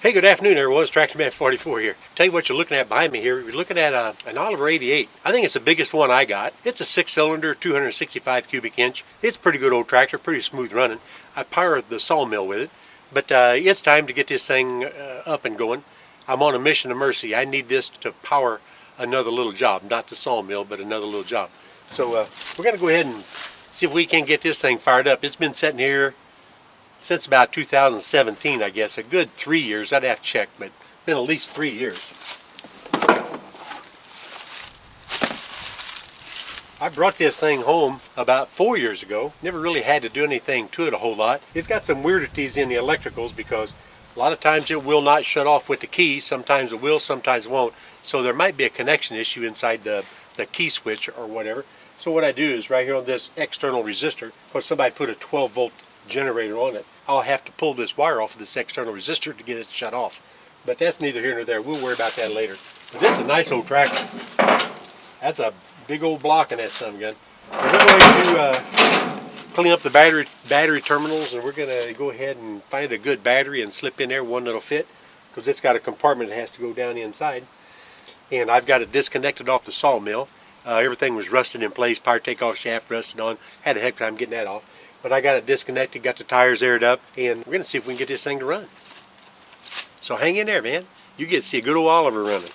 Hey, good afternoon, everyone. It's Tractor Man 44 here. Tell you what you're looking at behind me here. You're looking at an Oliver 88. I think it's the biggest one I got. It's a 6-cylinder, 265 cubic inch. It's a pretty good old tractor, pretty smooth running. I power the sawmill with it, but it's time to get this thing up and going. I'm on a mission of mercy. I need this to power another little job, not the sawmill, but another little job. So we're going to go ahead and see if we can get this thing fired up. It's been sitting here since about 2017, I guess. A good 3 years. I'd have to check, but been at least 3 years. I brought this thing home about 4 years ago. Never really had to do anything to it a whole lot. It's got some weirdities in the electricals because a lot of times it will not shut off with the key. Sometimes it will, sometimes it won't. So there might be a connection issue inside the key switch or whatever. So what I do is right here on this external resistor, because somebody put a 12-volt generator on it, I'll have to pull this wire off of this external resistor to get it shut off. But that's neither here nor there. We'll worry about that later. But this is a nice old tractor. That's a big old block in that son gun. We're going to clean up the battery terminals, and we're going to go ahead and find a good battery and slip in there one that'll fit, because it's got a compartment that has to go down inside. And I've got it disconnected off the sawmill. Everything was rusted in place, power takeoff shaft rusted on. Had a heck of a time getting that off. But I got it disconnected, got the tires aired up, and we're going to see if we can get this thing to run. So hang in there, man. You get to see a good old Oliver running.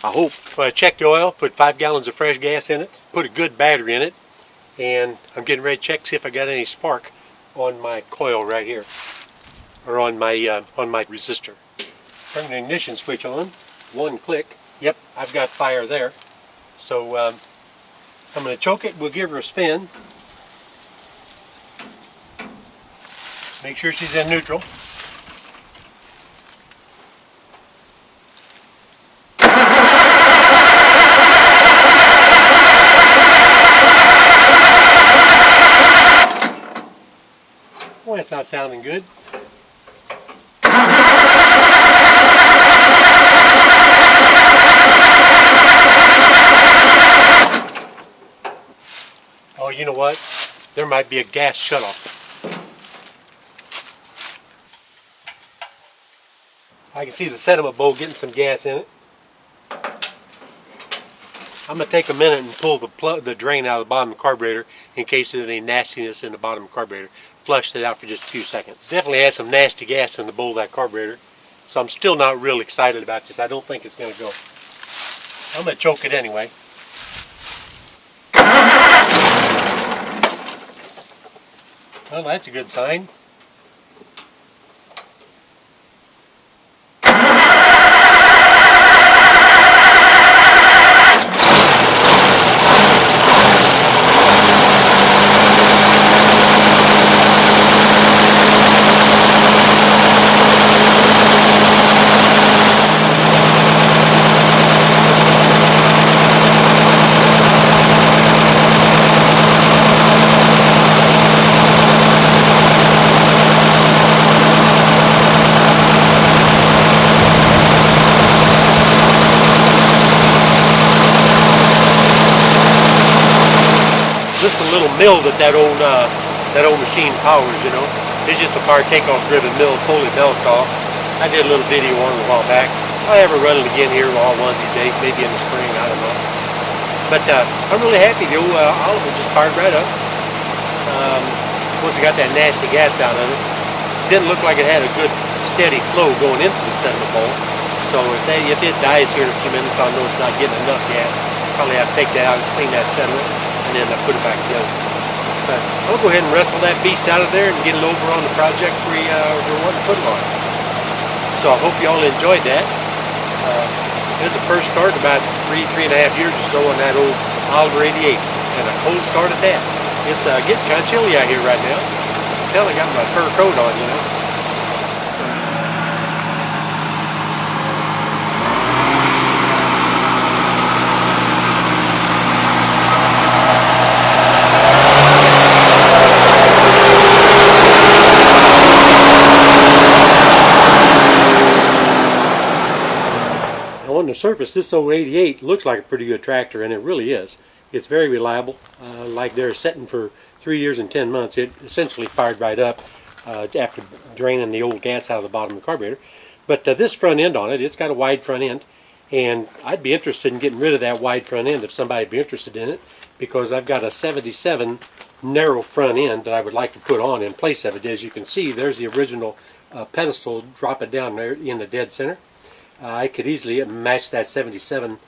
I hope. So I checked the oil, put 5 gallons of fresh gas in it, put a good battery in it, and I'm getting ready to check to see if I got any spark on my coil right here, or on my resistor. Turn the ignition switch on, one click. Yep, I've got fire there. So I'm going to choke it. We'll give her a spin. Make sure she's in neutral. Well, that's not sounding good. Oh, you know what? There might be a gas shutoff. I can see the sediment bowl getting some gas in it. I'm going to take a minute and pull the drain out of the bottom of the carburetor in case there's any nastiness in the bottom of the carburetor. Flush it out for just a few seconds. Definitely has some nasty gas in the bowl of that carburetor, so I'm still not real excited about this. I don't think it's going to go. I'm going to choke it anyway. Well, that's a good sign. This is a little mill that old machine powers, you know. It's just a power takeoff driven mill, A-14 Belsaw. I did a little video on it a while back. I'll ever run it again here one of these days, maybe in the spring, I don't know. But I'm really happy. The old Oliver just fired right up. Once I got that nasty gas out of it, didn't look like it had a good steady flow going into the sediment bowl. So if it dies here in a few minutes, I'll know it's not getting enough gas. Probably have to take that out and clean that sediment, and then put it back together. But I'll go ahead and wrestle that beast out of there and get it over on the project we're wanting to put it on. So I hope you all enjoyed that. It was a first start about 3.5 years or so on that old Oliver 88, and a cold start at that. It's getting kind of chilly out here right now. Hell, I got my fur coat on, you know. On the surface, this old 88 looks like a pretty good tractor, and it really is. It's very reliable. Like they're setting for 3 years and 10 months, it essentially fired right up after draining the old gas out of the bottom of the carburetor. But this front end on it, it's got a wide front end, and I'd be interested in getting rid of that wide front end if somebody'd be interested in it, because I've got a 77 narrow front end that I would like to put on in place of it. As you can see, there's the original pedestal, drop it down there in the dead center. I could easily match that 77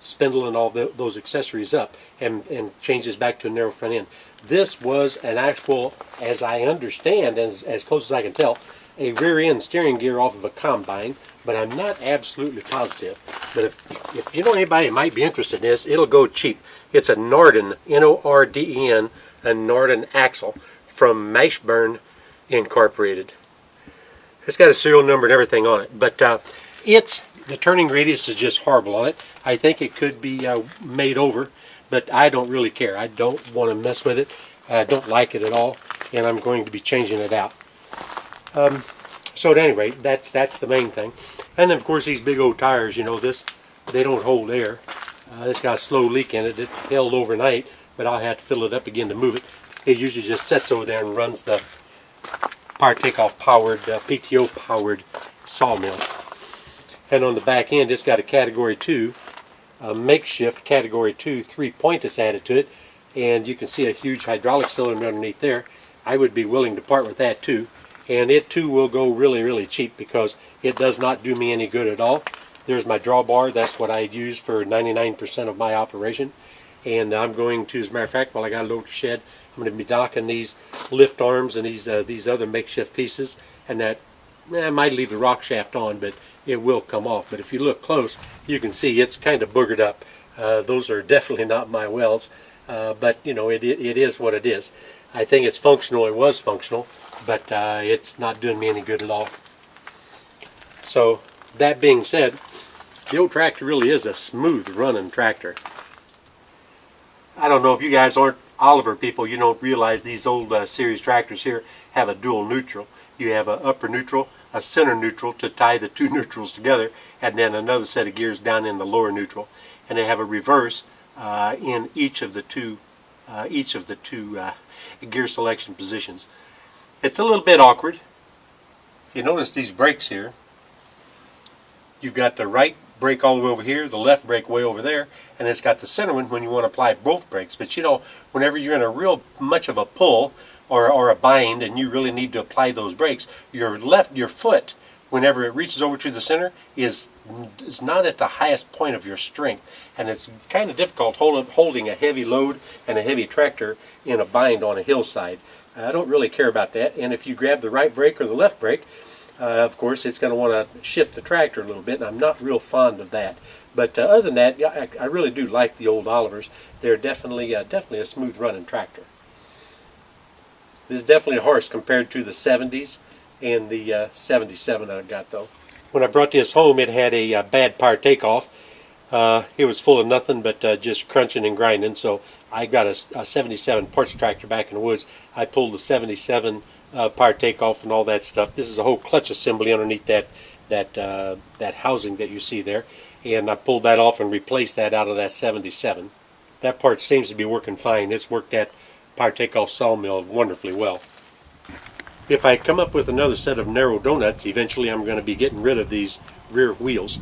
spindle and all those accessories up and change this back to a narrow front end. This was an actual, as I understand, as close as I can tell, a rear end steering gear off of a combine, but I'm not absolutely positive. But if you know anybody who might be interested in this, it'll go cheap. It's a Norden, N-O-R-D-E-N, a Norden axle from Mashburn Incorporated. It's got a serial number and everything on it, but the turning radius is just horrible on it. I think it could be made over, but I don't really care. I don't want to mess with it. I don't like it at all, and I'm going to be changing it out. So at any rate, that's the main thing. And then of course these big old tires, you know, they don't hold air. It's got a slow leak in it. It held overnight, but I'll have to fill it up again to move it. It usually just sits over there and runs the power takeoff powered, PTO powered sawmill. And on the back end, it's got a Category 2, a makeshift Category 2 3-point that's added to it, and you can see a huge hydraulic cylinder underneath there. I would be willing to part with that too, and it too will go really, really cheap because it does not do me any good at all. There's my drawbar. That's what I use for 99% of my operation, and I'm going to, as a matter of fact, while I got it over to shed, I'm going to be docking these lift arms and these other makeshift pieces, and that I might leave the rock shaft on, but it will come off. But if you look close, you can see it's kind of boogered up. Those are definitely not my welds, but you know, it is what it is. I think it's functional. It was functional, but it's not doing me any good at all. So that being said, the old tractor really is a smooth running tractor. I don't know if you guys aren't Oliver people, you don't realize these old series tractors here have a dual neutral. You have an upper neutral, a center neutral to tie the two neutrals together, and then another set of gears down in the lower neutral. And they have a reverse in each of the two gear selection positions. It's a little bit awkward. If you notice these brakes here, you've got the right brake all the way over here, the left brake way over there, and it's got the center one when you want to apply both brakes. But you know, whenever you're in a real much of a pull or a bind and you really need to apply those brakes, your foot, whenever it reaches over to the center, is not at the highest point of your strength, and it's kind of difficult holding a heavy load and a heavy tractor in a bind on a hillside. I don't really care about that, and if you grab the right brake or the left brake, of course it's going to want to shift the tractor a little bit, and I'm not real fond of that. But other than that, yeah, I really do like the old Olivers. They're definitely a smooth running tractor. This is definitely a horse compared to the 70s and the 77 I got though. When I brought this home, it had a bad power takeoff. It was full of nothing but just crunching and grinding, so I got a 77 parts tractor back in the woods. I pulled the 77 power takeoff and all that stuff. This is a whole clutch assembly underneath that housing that you see there, and I pulled that off and replaced that out of that 77. That part seems to be working fine. It's worked that power takeoff sawmill wonderfully well. If I come up with another set of narrow donuts, eventually I'm going to be getting rid of these rear wheels.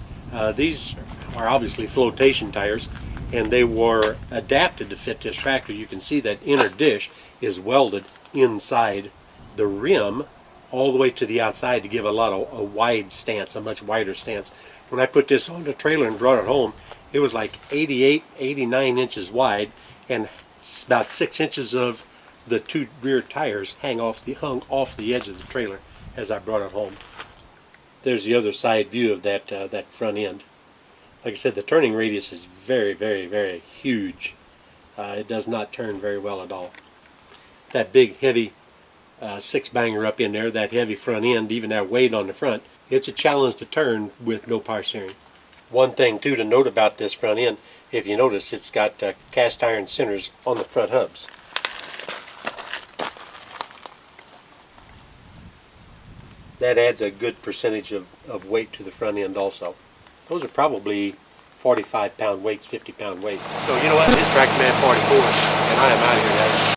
These are obviously flotation tires, and they were adapted to fit this tractor. You can see that inner dish is welded inside the rim all the way to the outside to give a wide stance, a much wider stance. When I put this on the trailer and brought it home, it was like 88, 89 inches wide, and about 6 inches of the two rear tires hung off the edge of the trailer as I brought it home. There's the other side view of that front end. Like I said, the turning radius is very, very, very huge. It does not turn very well at all. That big, heavy six-banger up in there, that heavy front end, even that weight on the front, it's a challenge to turn with no power steering. One thing, too, to note about this front end, if you notice, it's got cast iron centers on the front hubs. That adds a good percentage of weight to the front end also. Those are probably 45-pound weights, 50-pound weights. So you know what, it's Tractor Man 44, and I am out of here, guys.